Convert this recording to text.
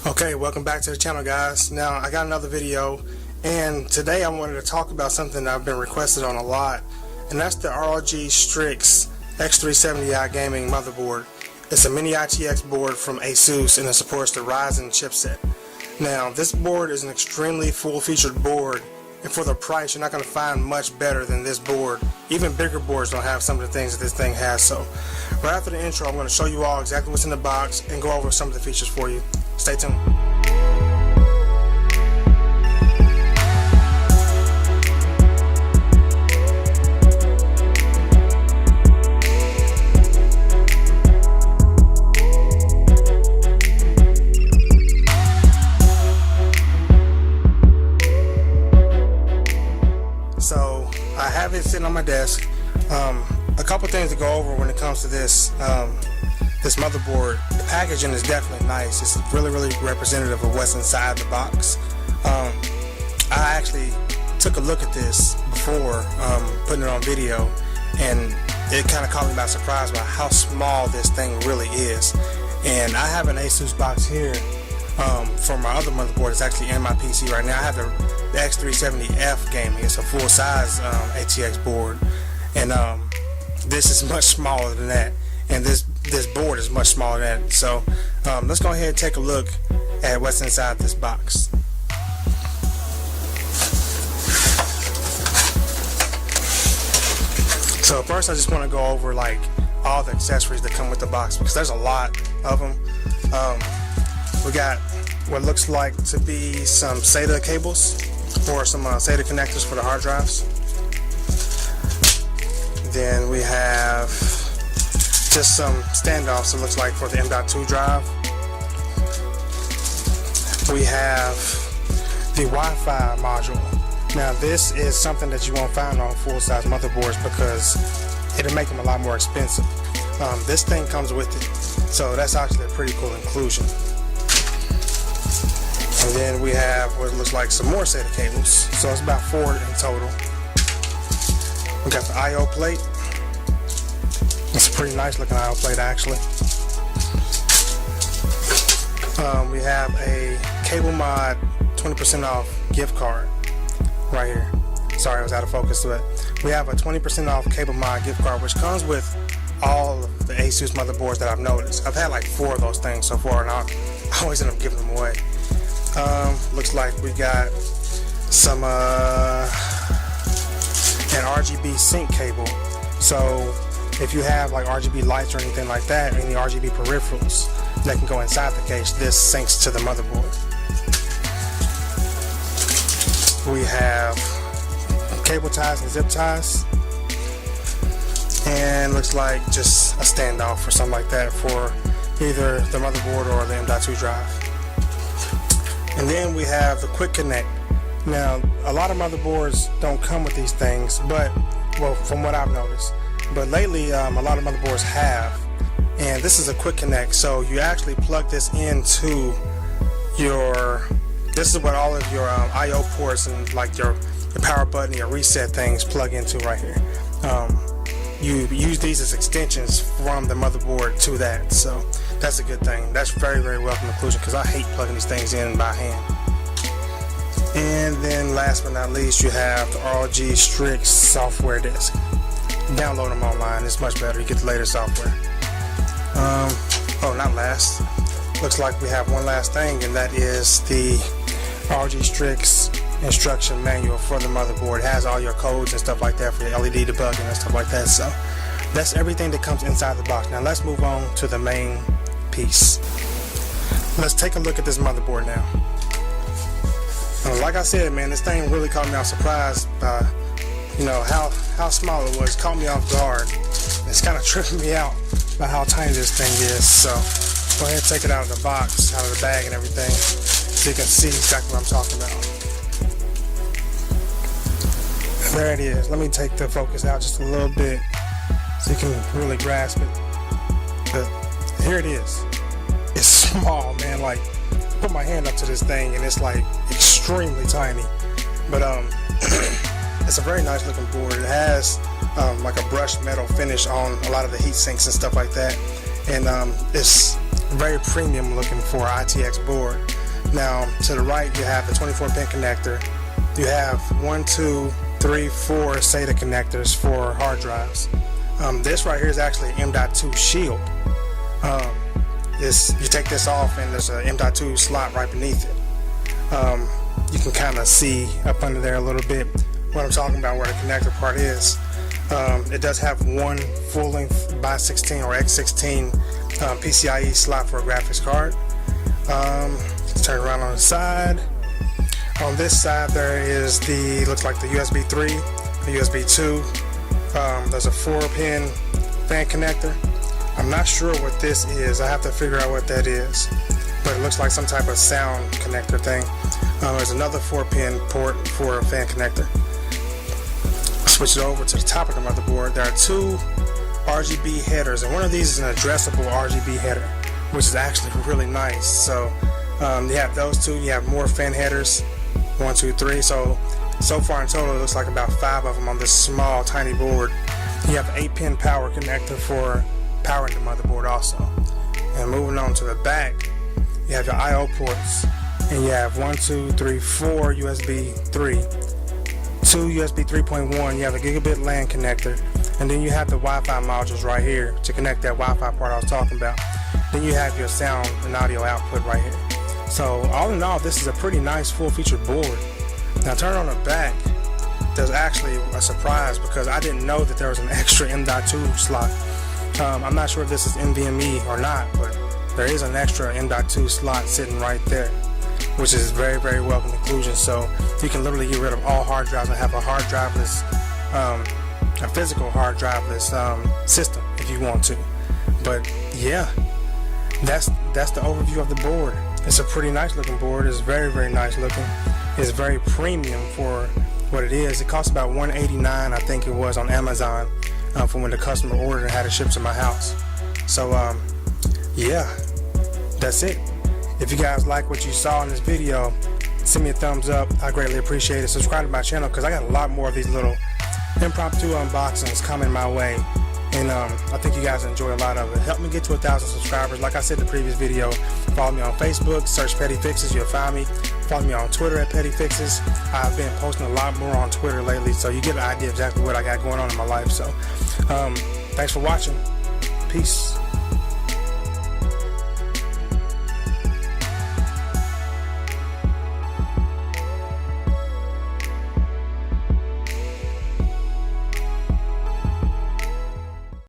Okay, welcome back to the channel, guys. Now I got another video, and today I wanted to talk about something that I've been requested on a lot, and that's the ROG Strix X370-I gaming motherboard. It's a mini ITX board from Asus, and it supports the Ryzen chipset. Now this board is an extremely full-featured board, and for the price you're not going to find much better than this board. Even bigger boards don't have some of the things that this thing has. So right after the intro, I'm going to show you all exactly what's in the box and go over some of the features for you. Stay tuned. So I have it sitting on my desk. A couple things to go over when it comes to this this motherboard. The packaging is definitely nice. It's really representative of what's inside the box. I actually took a look at this before putting it on video, and it kind of caught me by surprise by how small this thing really is. And I have an Asus box here for my other motherboard. It's actually in my PC right now. I have the X370F gaming. It's a full-size ATX board, and this is much smaller than that, and this board is much smaller than that. So let's go ahead and take a look at what's inside this box. So first I just want to go over like all the accessories that come with the box, because there's a lot of them. We got what looks like to be some SATA cables, or some SATA connectors for the hard drives. Then we have just some standoffs, it looks like, for the M.2 drive. We have the Wi-Fi module. Now this is something that you won't find on full-size motherboards because it'll make them a lot more expensive. This thing comes with it, so that's actually a pretty cool inclusion. And then we have what looks like some more SATA cables, so it's about 4 in total. We got the I/O plate. It's a pretty nice looking I/O plate, actually. We have a Cable Mod 20% off gift card right here. Sorry, I was out of focus to it. We have a 20% off Cable Mod gift card, which comes with all of the Asus motherboards that I've noticed. I've had like 4 of those things so far, and I always end up giving them away. Looks like we got some an RGB sync cable. So if you have like RGB lights or anything like that, any RGB peripherals that can go inside the case, this syncs to the motherboard. We have cable ties and zip ties, and looks like just a standoff or something like that for either the motherboard or the M.2 drive. And then we have the quick connect. Now a lot of motherboards don't come with these things, but well, from what I've noticed, but lately a lot of motherboards have, and this is a quick connect. So you actually plug this into your, this is what all of your I/O ports and like your power button, your reset things plug into right here. You use these as extensions from the motherboard to that, so that's a good thing. That's very welcome inclusion, because I hate plugging these things in by hand. And then last but not least, you have the ROG Strix software disk. Download them online, it's much better. You get the latest software. Oh, not last. Looks like we have one last thing, and that is the ROG Strix instruction manual for the motherboard. It has all your codes and stuff like that for your LED debugging and stuff like that. So that's everything that comes inside the box. Now let's move on to the main piece. Let's take a look at this motherboard now. Like I said, man, this thing really caught me off surprise by, you know, how small it was. It caught me off guard. It's kind of tripping me out by how tiny this thing is. So go ahead and take it out of the box, out of the bag and everything, so you can see exactly what I'm talking about. There it is. Let me take the focus out just a little bit so you can really grasp it. But here it is. It's small, man. Like, put my hand up to this thing and it's like extremely tiny. But it's a very nice looking board. It has like a brushed metal finish on a lot of the heat sinks and stuff like that, and it's very premium looking for an ITX board. Now to the right you have the 24-pin connector. You have 1, 2, 3, 4 SATA connectors for hard drives. This right here is actually an M.2 shield. You take this off and there's an M.2 slot right beneath it. You can kind of see up under there a little bit what I'm talking about, where the connector part is. It does have one full-length x16 or X16 PCIe slot for a graphics card. Let's turn around on the side. On this side there is looks like the USB 3, the USB 2. There's a 4-pin fan connector. I'm not sure what this is. I have to figure out what that is, but it looks like some type of sound connector thing. There's another 4-pin port for a fan connector. Switch it over to the top of the motherboard. There are 2 RGB headers, and one of these is an addressable RGB header, which is actually really nice. So you have those 2. You have more fan headers, 1, 2, 3. So far in total it looks like about 5 of them on this small tiny board. You have an 8-pin power connector for powering the motherboard also. And moving on to the back, you have your I/O ports, and you have 1, 2, 3, 4 USB 3, 2 USB 3.1. You have a gigabit LAN connector, and then you have the Wi-Fi modules right here to connect that Wi-Fi part I was talking about. Then you have your sound and audio output right here. So all in all, this is a pretty nice full-featured board. Now turn on the back. There's actually a surprise because I didn't know that there was an extra M.2 slot. I'm not sure if this is NVMe or not, but there is an extra M.2 slot sitting right there, which is very, very welcome inclusion. So you can literally get rid of all hard drives and have a hard driveless, a physical hard driveless system if you want to. But yeah, that's the overview of the board. It's a pretty nice looking board. It's very, very nice looking. It's very premium for what it is. It costs about $189, I think it was, on Amazon. For when the customer ordered and had it shipped to my house. So yeah, that's it. If you guys like what you saw in this video, send me a thumbs up. I greatly appreciate it. Subscribe to my channel because I got a lot more of these little impromptu unboxings coming my way, and I think you guys enjoy a lot of it. Help me get to 1,000 subscribers. Like I said in the previous video, follow me on Facebook, search Petty Fixes, you'll find me. Follow me on Twitter at Petty Fixes. I've been posting a lot more on Twitter lately, so you get an idea of exactly what I got going on in my life. So thanks for watching. Peace.